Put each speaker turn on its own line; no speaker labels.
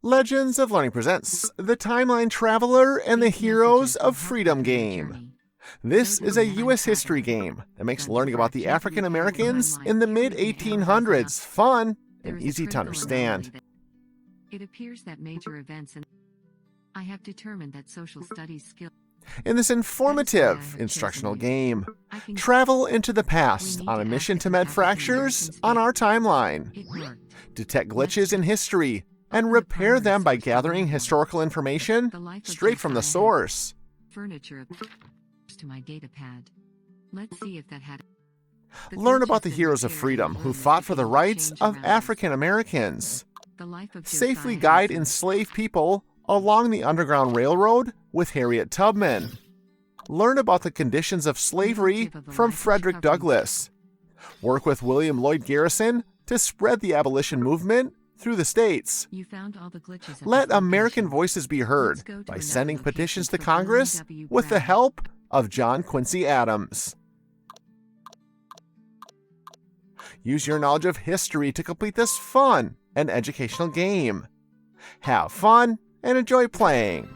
Legends of Learning presents the Timeline Traveler and the Heroes of Freedom game. This is a U.S. history game that makes learning about the African Americans in the mid-1800s fun and easy to understand.
It appears that major events and I have determined that social studies skill.
In this informative instructional game, travel into the past on a mission to mend fractures on our timeline, detect glitches in history, and repair them by gathering historical information straight from the source.
Furniture to my data pad. Let's see if that had.
Learn about the heroes of freedom who fought for the rights of African Americans. Safely guide enslaved people along the Underground Railroad with Harriet Tubman. Learn about the conditions of slavery from Frederick Douglass. Work with William Lloyd Garrison to spread the abolition movement through the states. Let American voices be heard by sending petitions to Congress with the help of John Quincy Adams. Use your knowledge of history to complete this fun and educational game. Have fun and enjoy playing.